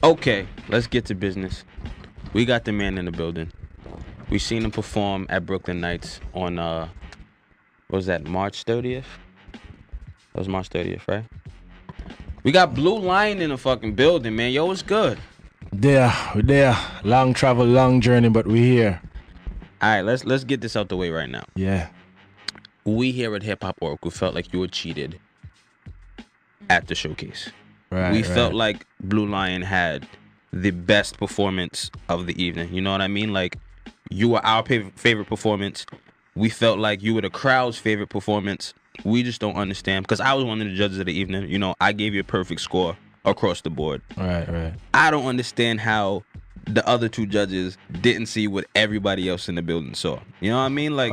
Okay, let's get to business. We got the man in the building. We seen him perform at Brooklyn Nights on what was that, March 30th? That was March 30th, right? We got Blu Lyon in the fucking building, man. Yo, what's good? We're there. Long travel, long journey, but we're here. All right, let's get this out the way right now. Yeah. We here at Hip Hop Oracle felt like you were cheated at the showcase. We felt like Blu Lyon had the best performance of the evening. You know what I mean? Like, you were our favorite performance. We felt like you were the crowd's favorite performance. We just don't understand, because I was one of the judges of the evening. You know, I gave you a perfect score across the board. Right. I don't understand how the other two judges didn't see what everybody else in the building saw. You know what I mean? Like,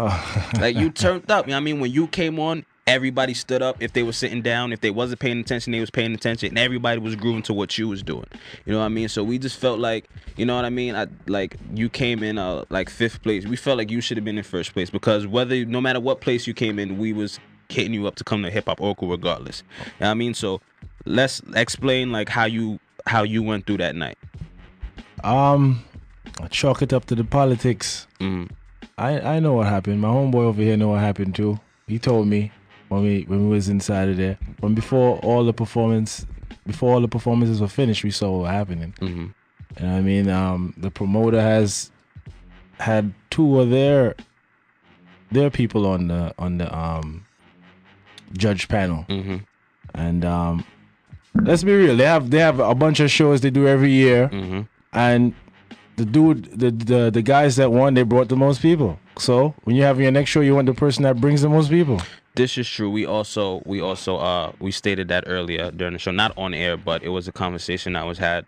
like you turned up. You know what I mean? When you came on, everybody stood up. If they were sitting down, if they wasn't paying attention, they was paying attention, and everybody was grooving to what you was doing. You know what I mean? So we just felt like, you know what I mean? Like you came in like 5th place. We felt like you should have been in 1st place, because no matter what place you came in, we was hitting you up to come to Hip Hop Oracle regardless. You know what I mean? So let's explain like how you went through that night. I chalk it up to the politics. I know what happened. My homeboy over here know what happened too. He told me when we was inside of there. When before all the performances were finished, we saw what was happening. And I mean, the promoter has had 2 of their people on the judge panel. And let's be real, they have a bunch of shows they do every year. And the guys that won, they brought the most people. So when you have your next show, you want the person that brings the most people. This is true. We stated that earlier during the show, not on air, but it was a conversation that was had.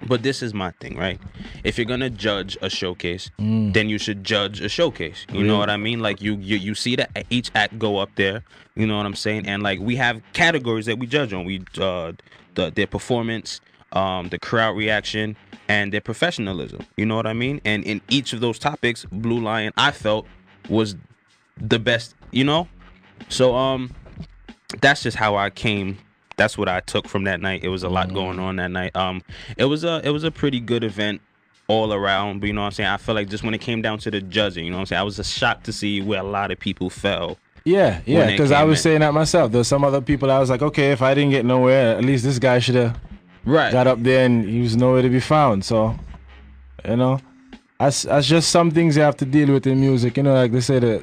But this is my thing, right? If you're gonna judge a showcase, then you should judge a showcase. You know what I mean? Like you see that each act go up there. You know what I'm saying? And like we have categories that we judge on. We their performance, the crowd reaction, and their professionalism. You know what I mean? And in each of those topics, Blu Lyon, I felt, was the best. You know? So that's just how I came. That's what I took from that night. It was a lot going on that night. It was a pretty good event all around. But you know what I'm saying? I felt like just when it came down to the judging, you know what I'm saying? I was just shocked to see where a lot of people fell. Yeah, because I was saying that myself. There's some other people I was like, okay, if I didn't get nowhere, at least this guy should have got up there, and he was nowhere to be found. So, you know, that's just some things you have to deal with in music. You know, like they say that,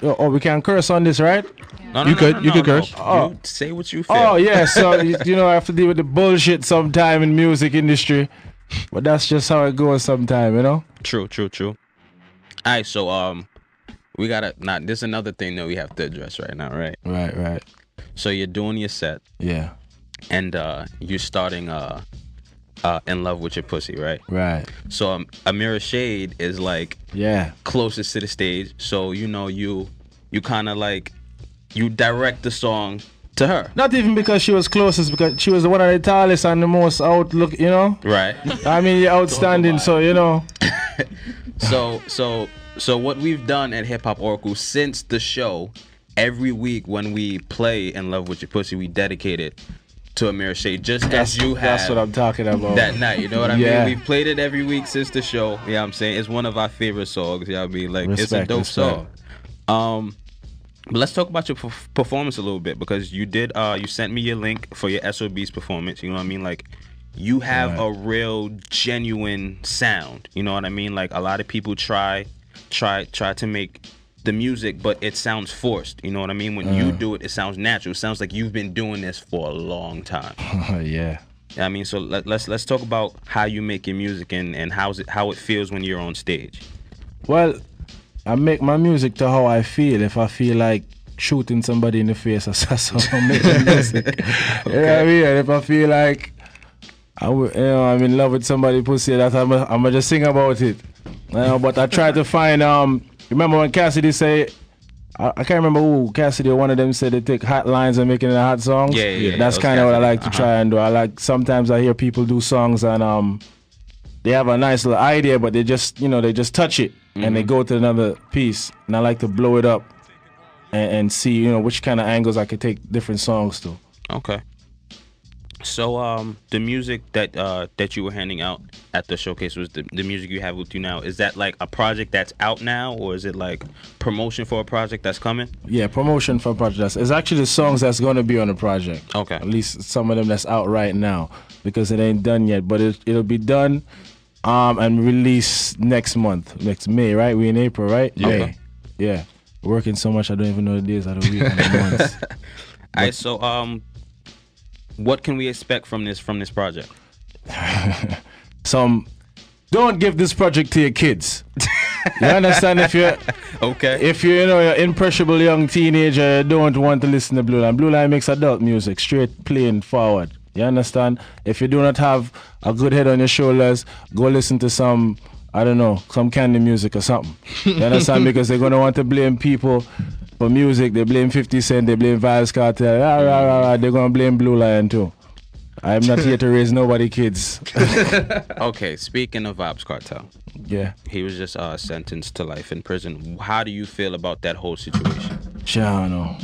oh, we can't curse on this, right? No, you could curse. Oh, you say what you feel. Oh yeah, so you know I have to deal with the bullshit sometime in music industry, but that's just how it goes sometime, you know. True. All right, so we gotta this is another thing that we have to address right now, right? Right. So you're doing your set, yeah, and you're starting In Love With Your Pussy, right? Right. So Amira Shade is like closest to the stage, so you know you kind of like. You direct the song to her. Not even because she was closest, because she was one of the tallest and the most outlook, you know? Right. I mean, you're outstanding, so, you know. So what we've done at Hip Hop Oracle since the show, every week when we play In Love With Your Pussy, we dedicate it to Amira Shade, just as you have. That's what I'm talking about. That night, you know what I mean? We've played it every week since the show. Yeah, I'm saying it's one of our favorite songs. You know what I mean? Like, it's a dope song. But let's talk about your performance a little bit, because you did you sent me your link for your SOB's performance. You know what I mean? Like, you have a real genuine sound. You know what I mean? Like, a lot of people try to make the music, but it sounds forced. You know what I mean? When you do it, it sounds natural. It sounds like you've been doing this for a long time. Yeah. I mean, so let's talk about how you make your music and how it feels when you're on stage. Well, I make my music to how I feel. If I feel like shooting somebody in the face, that's how I'm making music. You know what I mean? And if I feel like I'm in love with somebody pussy, that I'm gonna just sing about it. You know, but I try to find remember when Cassidy say, I can't remember who Cassidy or one of them said they take hot lines and making it hot songs. Yeah. That's kind of what I like to try and do. I like, sometimes I hear people do songs and they have a nice little idea, but they just touch it. And they go to another piece, and I like to blow it up and see, which kind of angles I could take different songs to. Okay. So the music that you were handing out at the showcase was the music you have with you now. Is that like a project that's out now, or is it like promotion for a project that's coming? Yeah, promotion for a project. It's actually the songs that's going to be on the project. Okay. At least some of them that's out right now, because it ain't done yet. But it'll be done and released next month, next May, right? We in April, right? Yeah. May. Okay. Yeah. Working so much I don't even know the days of the week and the months. All right, so what can we expect from this project? Don't give this project to your kids. You understand? If you're you're impressionable young teenager, you don't want to listen to Blu Lyon. Blu Lyon makes adult music, straight, plain, forward. You understand? If you do not have a good head on your shoulders, go listen to some, I don't know, some candy music or something. You understand? Because they're gonna want to blame people for music. They blame 50 Cent, they blame Vibes Cartel. They're gonna blame Blu Lyon too. I'm not here to raise nobody kids. Okay, speaking of Vibes Cartel. Yeah. He was just sentenced to life in prison. How do you feel about that whole situation? I don't know.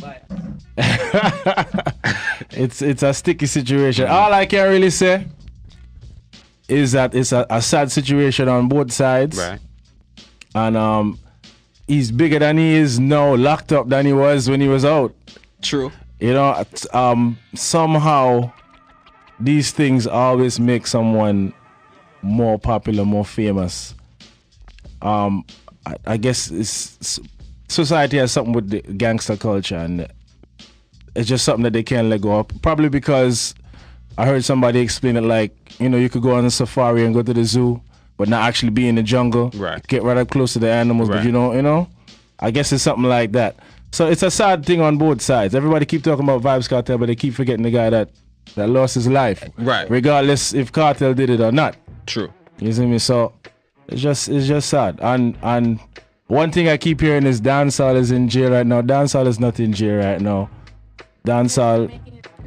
It's a sticky situation. All I can really say is that it's a sad situation on both sides. Right. And he's bigger than he is now, locked up than he was when he was out. True. You know, somehow these things always make someone more popular, more famous. I guess society has something with the gangster culture, and it's just something that they can't let go of. Probably because I heard somebody explain it like, you know, you could go on a safari and go to the zoo, but not actually be in the jungle. Right. Get right up close to the animals, Right. but you know, I guess it's something like that. So it's a sad thing on both sides. Everybody keep talking about Vibes Cartel, but they keep forgetting the guy that lost his life. Right. Regardless if Cartel did it or not. True. You see me? So it's just sad. And one thing I keep hearing is Dancehall is in jail right now. Dancehall is not in jail right now. Dancehall,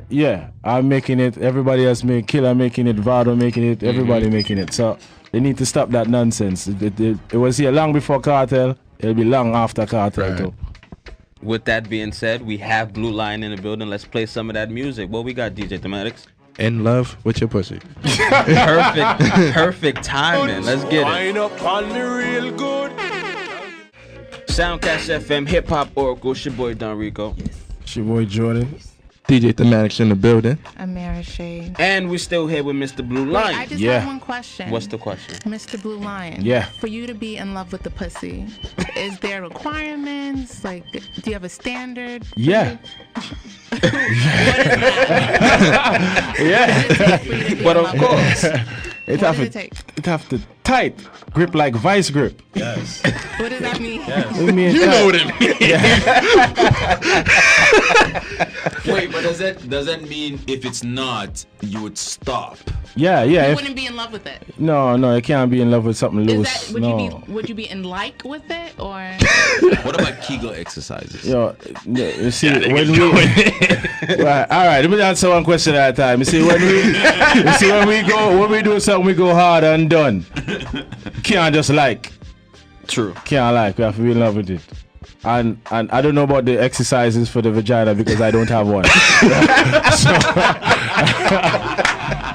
yeah, I'm making it. Everybody else making Killer making it. Vado making it. Everybody making it. So they need to stop that nonsense. It was here long before Cartel. It'll be long after Cartel too. With that being said, we have Blu Lyon in the building. Let's play some of that music. What we got, DJ Thematics? In love with your pussy. Perfect timing. Let's get it. Line up on the real good. Soundcast FM, Hip Hop Oracle. It's your boy Don Rico. It's your boy Jordan. DJ Thematics in the building. Amara Shade. And we're still here with Mr. Blu Wait, I Lyon. just Yeah. have one question. What's the question? Mr. Blu Lyon? Yeah. For you to be in love with the pussy, is there requirements? Like, do you have a standard? Yeah. Yeah. But of course. It What have does to it take? it have to tight grip like vice grip. Yes. What does that mean? You know what it means. Wait, but does that mean if it's not, you would stop? Yeah. You If, wouldn't be in love with it. no, you can't be in love with something Is loose. that, No. would you be in like with it, or? What about Kegel exercises? Yo, you see, when we right, all right, let me answer one question at a time. You see, when we do something, we go hard and done. Can't just like. True. Can't like. We have to be in love with it. And I don't know about the exercises for the vagina because I don't have one. So,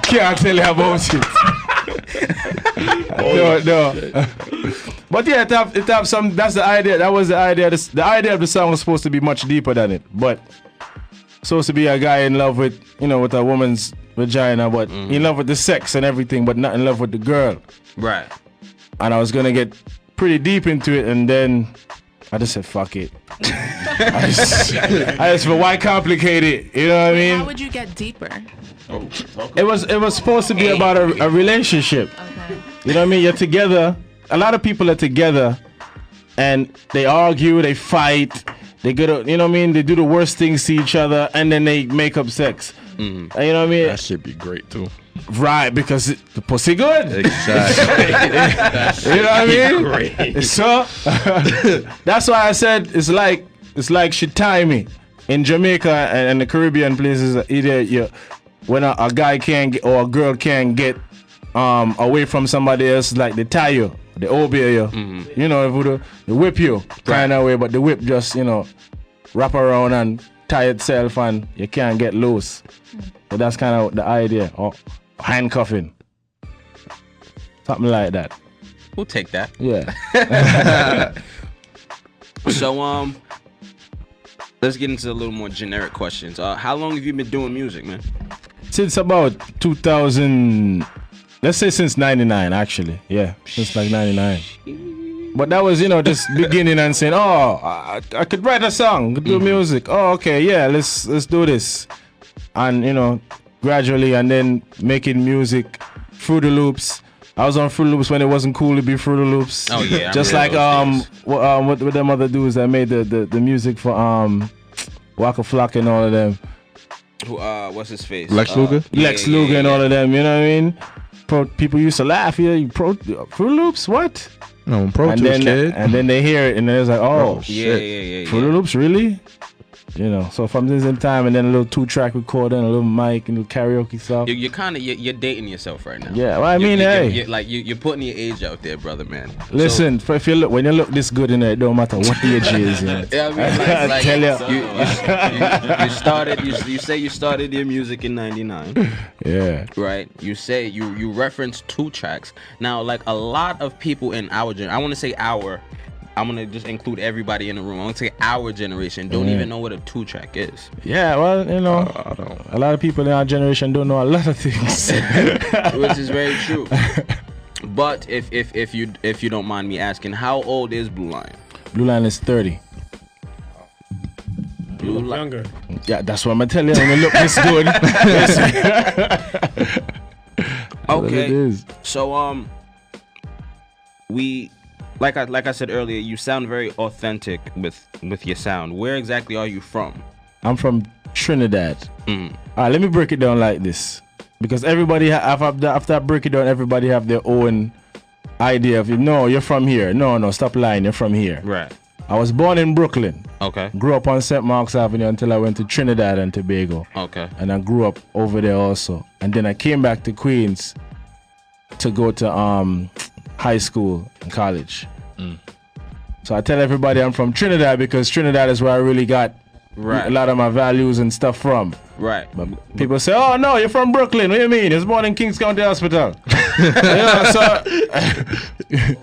can't tell you about it. No. But yeah, it have some. That's the idea. That was the idea. The idea of the song was supposed to be much deeper than it. But supposed to be a guy in love with, with a woman's vagina, but in love with the sex and everything, but not in love with the girl. Right. And I was gonna get pretty deep into it, and then I just said, fuck it. I just said, why complicate it? You know what I mean? How would you get deeper? It was supposed to be about a relationship. Okay. You know what I mean? You're together. A lot of people are together, and they argue, they fight, they go to, you know what I mean? They do the worst things to each other, and then they make up sex. You know what I mean? That should be great too. Right, because the pussy good. Exactly. You know what I mean? Great. So that's why I said it's like she tie me. In Jamaica and the Caribbean places, either when a guy can't get, or a girl can't get away from somebody else, like they tie you, they obey you. You know, they whip you kind of way, but the whip just wrap around and tie itself and you can't get loose. But that's kind of the idea. Or handcuffing. Something like that. We'll take that. Yeah. So let's get into a little more generic questions. How long have you been doing music, man? Since about 2000, let's say since 99 actually. Yeah, since like 99. But that was, just beginning and saying, oh, I could write a song, could do music. Oh, okay, yeah, let's do this. And, gradually and then making music, Fruity Loops. I was on Fruity Loops when it wasn't cool to be Fruity Loops. Oh yeah, just like what them other dudes that made the music for Waka Flocka and all of them. What's his face? Lex Luger? Lex Luger and all of them. You know what I mean? People used to laugh. Yeah, Fruity Loops, what? No, Pro and Tools, then kid. and then they hear it and then it's like, oh, yeah. Fruity Loops, really? So from this in time and then a little 2-track recorder and a little mic and a little karaoke stuff. You're kind of you're dating yourself right now. Yeah, well, I mean, you're putting your age out there, brother, man. Listen, when you look this good in it, it don't matter what the age is. Yeah, I mean, like tell you started. You say you started your music in '99. Yeah. Right. You say you reference 2 tracks. Now, like a lot of people in our generation, I want to say our. I'm gonna just include everybody in the room. I want to say our generation don't even know what a 2-track is. Yeah, well, a lot of people in our generation don't know a lot of things, which is very true. But if you don't mind me asking, how old is Blu Lyon? Blu Lyon is 30. Blu Lyon. Younger. Yeah, that's what I'm gonna tell you. When you look this good. Okay. It is. So we. Like I said earlier, you sound very authentic with your sound. Where exactly are you from? I'm from Trinidad. All right, let me break it down like this, because everybody after I break it down, everybody have their own idea of it. No, you're from here. No, stop lying. You're from here. Right. I was born in Brooklyn. Okay. Grew up on St. Mark's Avenue until I went to Trinidad and Tobago. Okay. And I grew up over there also. And then I came back to Queens to go to high school and college. So I tell everybody I'm from Trinidad because Trinidad is where I really got a lot of my values and stuff from. Right. But people say, oh no, you're from Brooklyn. What do you mean? It's born in Kings County Hospital. So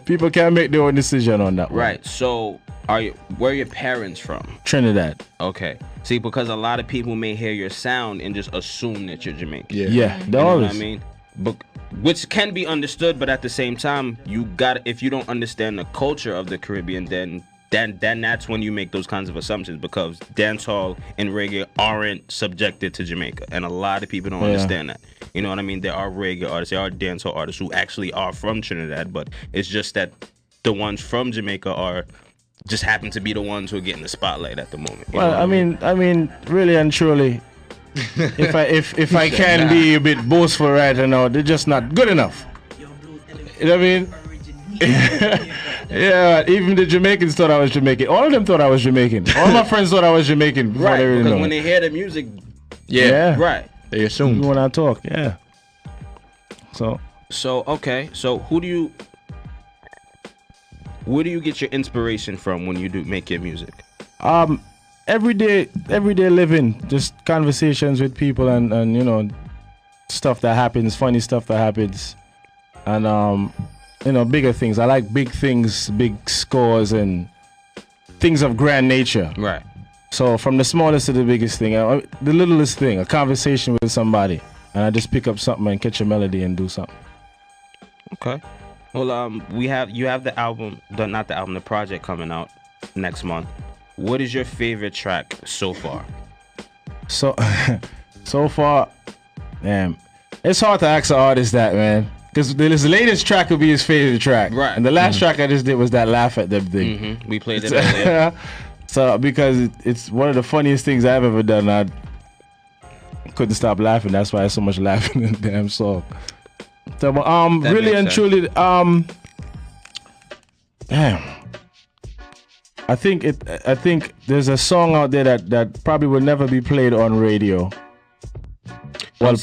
people can't make their own decision on that one. Right. So where are your parents from? Trinidad. Okay. See, because a lot of people may hear your sound and just assume that you're Jamaican. Yeah, you know what I mean? But which can be understood, but at the same time, if you don't understand the culture of the Caribbean, then that's when you make those kinds of assumptions, because dancehall and reggae aren't subjected to Jamaica, and a lot of people don't understand that. You know what I mean? There are reggae artists, there are dancehall artists who actually are from Trinidad, but it's just that the ones from Jamaica just happen to be the ones who are getting the spotlight at the moment. Well, I mean, really and truly, if I can be a bit boastful right now, they're just not good enough. You know what I mean? Yeah, even the Jamaicans thought I was Jamaican. All of them thought I was Jamaican. All my friends thought I was Jamaican before right, they really because know when they hear the music, right, they assume. When I talk, yeah. So okay, so where do you get your inspiration from when you do make your music? Everyday living, just conversations with people and stuff that happens, funny stuff that happens, and bigger things. I like big things, big scores, and things of grand nature. Right. So from the smallest to the biggest thing, the littlest thing, a conversation with somebody, and I just pick up something and catch a melody and do something. Okay. Well, you have the album, the project coming out next month. What is your favorite track so far? So far, damn, it's hard to ask an artist that, man. Because his latest track will be his favorite track. Right. And the last track I just did was that Laugh at Them thing. Mm-hmm. We played it earlier. So, because it's one of the funniest things I've ever done. I couldn't stop laughing. That's why I so much laughing in the damn song. So, but, really and truly, damn. I think there's a song out there that probably will never be played on radio. Well,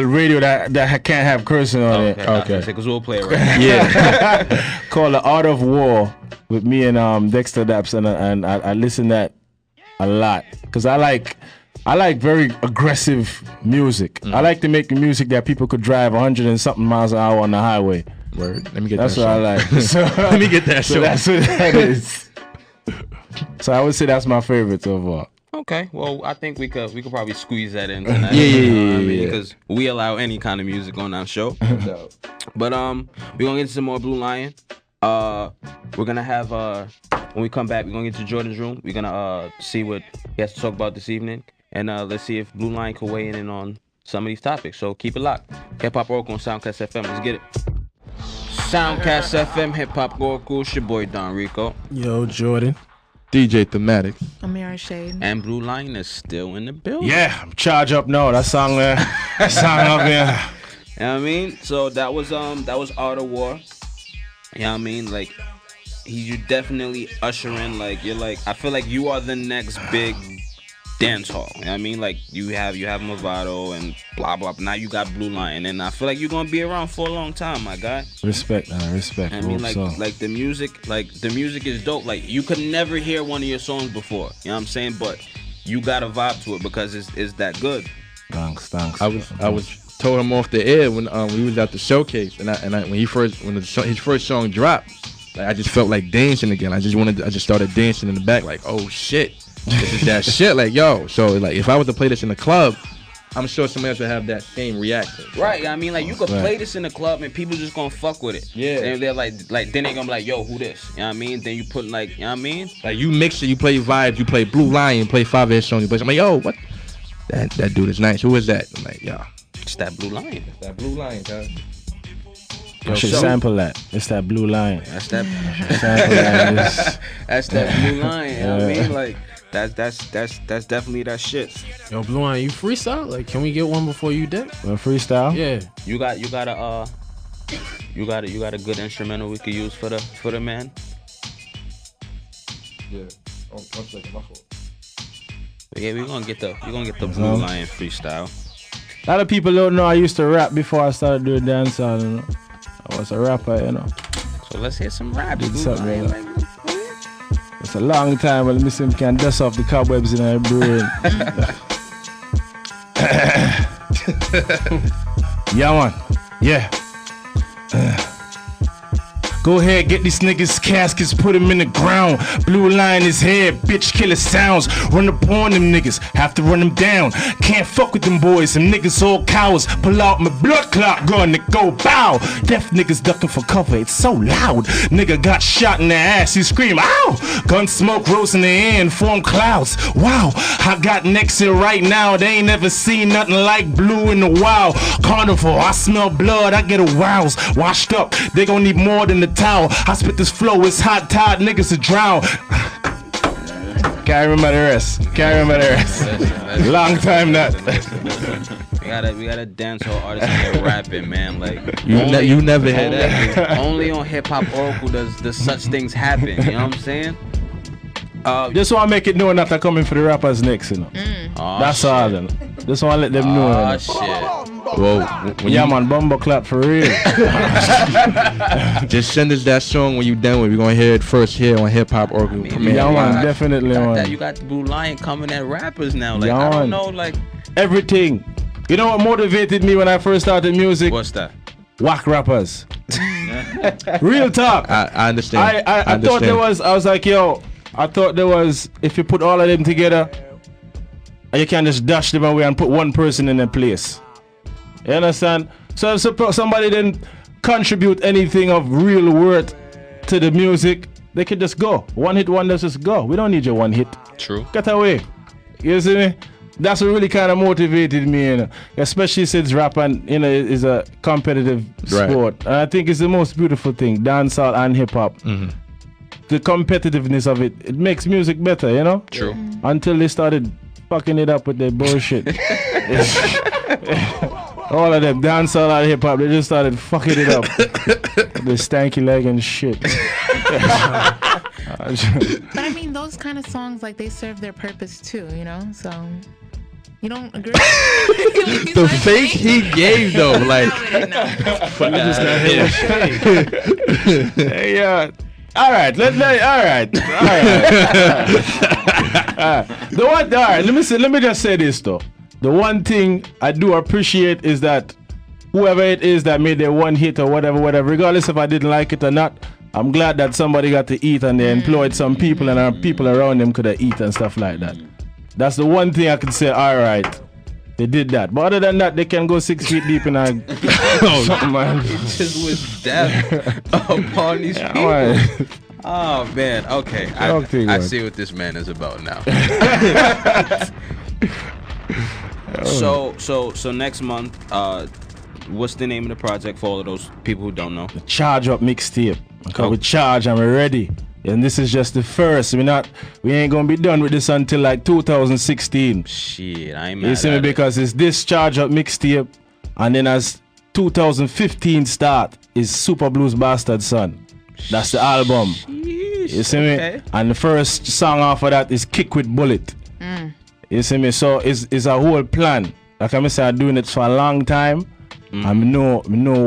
radio that can't have cursing on it. Okay. Because we'll play it right now. Yeah. Called The Art of War with me and Dexter Daps, and I listen that a lot because I like I like very aggressive music. I like to make the music that people could drive 100 and something miles an hour on the highway. Word. Let me get That's that. what I like. So, Let me get that. so that's what that is. So I would say that's my favorite so far. Okay, well, I think we could probably squeeze that in tonight. Yeah. Because we allow any kind of music on our show. But we're gonna get into some more Blu Lyon. We're gonna have when we come back, we're gonna get to Jordan's room. We're gonna see what he has to talk about this evening, and let's see if Blu Lyon can weigh in on some of these topics. So keep it locked. Hip Hop Oracle on Soundcast FM. Let's get it. Soundcast FM, Hip Hop Oracle. It's your boy Don Rico. Yo, Jordan. DJ Thematic. Amira Shade. And Blu Lyon is still in the building. Yeah, I'm charged up now. That song there. That song up there. You know what I mean? So that was Art of War. You know what I mean? Like you definitely ushering, like you're like, I feel like you are the next big dance hall. You know what I mean? Like you have Movado and blah blah. Now you got Blu Lyon, and I feel like you're gonna be around for a long time, my guy. Respect, man. Respect. I mean, like so. the music is dope. Like you could never hear one of your songs before. You know what I'm saying? But you got a vibe to it because it's that good. Thanks. I was told him off the air when we was at the showcase, and when his first song dropped, like I just felt like dancing again. I just started dancing in the back, like, oh shit, this is that shit. Like, yo, so like if I was to play this in the club, I'm sure somebody else would have that same reaction. Right. I mean, like you could play this in the club and people just gonna fuck with it. Yeah. And they're like then they gonna be like, yo, who this? You know what I mean? Then you put like, you know what I mean? Like you mix it, you play vibes, you play Blu Lyon, play 5S song, you play. I'm like, yo, what? That dude is nice. Who is that? I'm like, yo, It's that Blu Lyon. that Blu Lyon, guys. I should sample that. It's that Blu Lyon. That's that. Sample that. That's that Blu Lyon. You know what I mean? Like that's definitely that shit. Yo, Blu Lyon, you freestyle? Like, can we get one before you dip? Freestyle? Yeah. You got a good instrumental we could use for the man. Yeah. Oh, 1 second, my fault. But yeah, we're gonna get the Blu Lyon freestyle. A lot of people don't know I used to rap before I started doing dancehall. You know? I was a rapper, you know. So let's hear some rap. Did Blu something Lyon, like It's a long time, but let me see if we can dust off the cobwebs in our brain. Yeah, man. Yeah. Go ahead, get these niggas caskets, put them in the ground. Blu Lyon his head, bitch killer sounds. Run up on them niggas, have to run them down. Can't fuck with them boys, them niggas all cowards. Pull out my blood clot gun and go bow. Deaf niggas ducking for cover, it's so loud. Nigga got shot in the ass, he scream, ow! Gun smoke rose in the air and form clouds. Wow, I got next here right now. They ain't never seen nothing like blue in a while. Carnival, I smell blood, I get a rouse. Washed up, they gon' need more than the towel. I spit this flow, it's hot, tired niggas to drown. Can't remember the rest. Long time that. We got a dancehall artist in there rapping, man. Like You never had that. Only on Hip Hop Oracle does such things happen. You know what I'm saying? Just want to make it known that I'm coming for the rappers next, you know. That's all. Then. Just want to let them know. Oh shit. Well, Yeah, man, bumbo clap for real. just send us that song when you done with it. We're gonna hear it first here on Hip Hop Oracle. Yeah, man, definitely, man. You got Blu Lyon coming at rappers now. Like Yeah, I man. don't know, like Everything. You know what motivated me when I first started music? what's that? Whack rappers. Real talk. I understand. I thought there was, I was like, yo, I thought there was, if you put all of them together, you can just dash them away and put one person in a place. You understand? So if somebody didn't contribute anything of real worth to the music, they could just go. One hit wonders, just go. We don't need your one hit. True. Get away. You see me? That's what really kind of motivated me, you know. Especially since rap and, you know, is a competitive sport. And I think it's the most beautiful thing, dancehall and hip hop. Mm-hmm. The competitiveness of it, it makes music better, you know. True. Until they started fucking it up with their bullshit. All of them, dancehall and hip hop, they just started fucking it up. The stanky leg and shit. But I mean, those kind of songs, like, they serve their purpose too, you know? So, you don't agree? The fake he gave though, like. Hey, all right. All right. Alright, let me just say this though. The one thing I do appreciate is that whoever it is that made their one hit or whatever, regardless if I didn't like it or not, I'm glad that somebody got to eat and they employed some people and our people around them could have eaten and stuff like that. That's the one thing I could say, alright, they did that. But other than that, they can go 6 feet deep in a something, man. Just with death upon these people. Right. Oh man, okay. I see what this man is about now. So next month, what's the name of the project for all of those people who don't know? The Charge Up mixtape. Because we charge and we're ready. And this is just the first. We ain't gonna be done with this until like 2016. Shit, I ain't mad. You see me? Because it's this Charge Up mixtape, and then as 2015 start is Super Blues Bastard Son. That's the album. Sheesh, You see me? And the first song after that is Kick with Bullet. You see me? So it's a whole plan. Like I say, I'm doing it for a long time. I know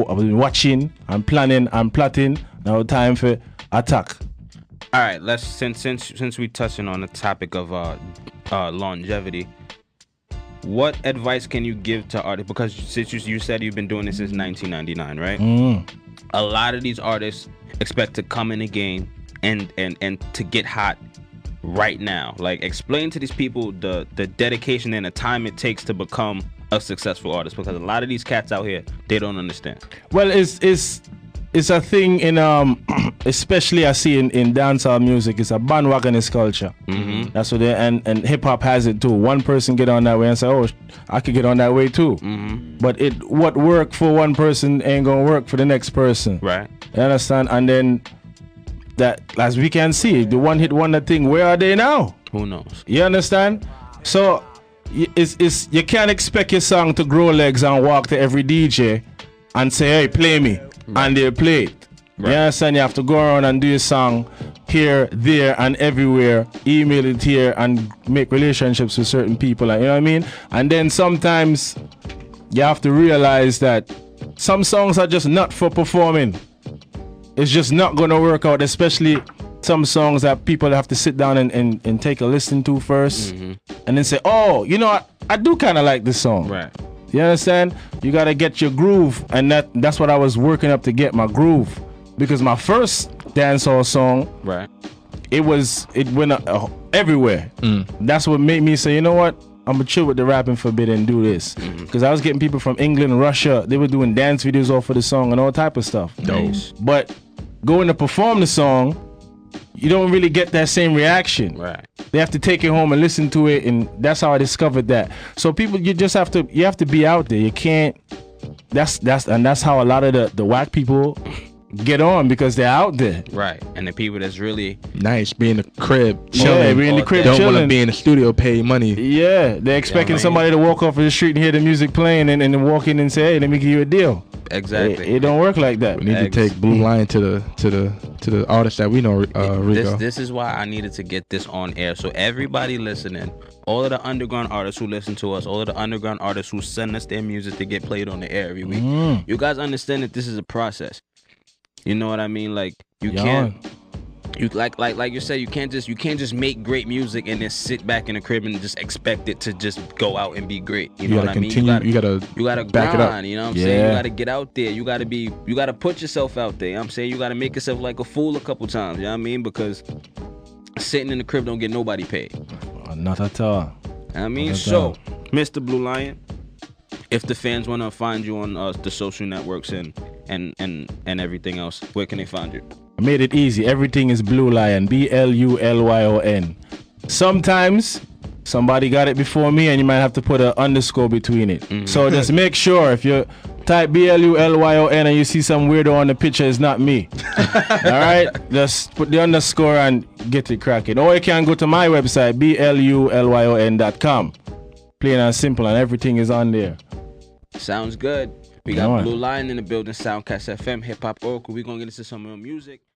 I've been watching, I'm planning, I'm plotting. Now time for attack. All right, let's since we touching on the topic of longevity, what advice can you give to artists? Because since you said you've been doing this since 1999, right? A lot of these artists expect to come in the game and to get hot right now. Like, explain to these people the dedication and the time it takes to become a successful artist, because a lot of these cats out here, they don't understand. Well, it's a thing in especially I see in dancehall music. It's a bandwagonist culture. That's what and hip hop has it too. One person get on that way and say, "Oh, I could get on that way too." But what work for one person ain't gonna work for the next person. Right. You understand? And then that, as we can see, the one hit wonder thing. Where are they now? Who knows? You understand? So you can't expect your song to grow legs and walk to every DJ and say, "Hey, play me." And they play it. Right. You understand? You have to go around and do your song here, there, and everywhere. Email it here and make relationships with certain people. You know what I mean? And then sometimes you have to realize that some songs are just not for performing. It's just not going to work out, especially some songs that people have to sit down and take a listen to first. And then say, "Oh, you know what? I do kind of like this song." Right. You understand? You gotta get your groove, and that's what I was working up to get my groove. Because my first dancehall song, right, it went everywhere. That's what made me say, you know what? I'm gonna chill with the rapping forbidden and do this. Because I was getting people from England, Russia. They were doing dance videos off of the song and all type of stuff. Nice. But going to perform the song, you don't really get that same reaction. Right. They have to take it home and listen to it, and that's how I discovered that. So people, you have to be out there. You can't. That's how a lot of the whack people get on, because they're out there. Right. And the people that's really nice be in the crib chilling. Yeah, be in the crib don't chilling. want to be in the studio pay money. Yeah, they're expecting somebody to walk off of the street and hear the music playing and then walk in and say, "Hey, let me give you a deal." Exactly. It don't work like that. We need to take Blu Lyon to the artists that we know, Rico. This is why I needed to get this on air, so everybody listening, all of the underground artists who listen to us, all of the underground artists who send us their music to get played on the air every week, you guys understand that this is a process. You know what I mean? Like, you can't. You like you said, you can't just make great music and then sit back in the crib and just expect it to just go out and be great. You know what I mean? You gotta back grind, it up. you know what I'm saying? You gotta get out there. You gotta put yourself out there. You know what I'm saying? You gotta make yourself like a fool a couple times, you know what I mean? Because sitting in the crib don't get nobody paid. Not at all. I mean, so Mr. Blu Lyon, if the fans wanna find you on the social networks and everything else, where can they find you? I made it easy. Everything is Blu Lyon. BLULYON. Sometimes somebody got it before me and you might have to put an underscore between it. So just make sure if you type BLULYON and you see some weirdo on the picture, it's not me. Alright? Just put the underscore and get it cracking. Or you can go to my website, BLULYON.com. Plain and simple, and everything is on there. Sounds good. We got Blu Lyon in the building, Soundcast FM, Hip Hop Oracle. We're going to get into some real music.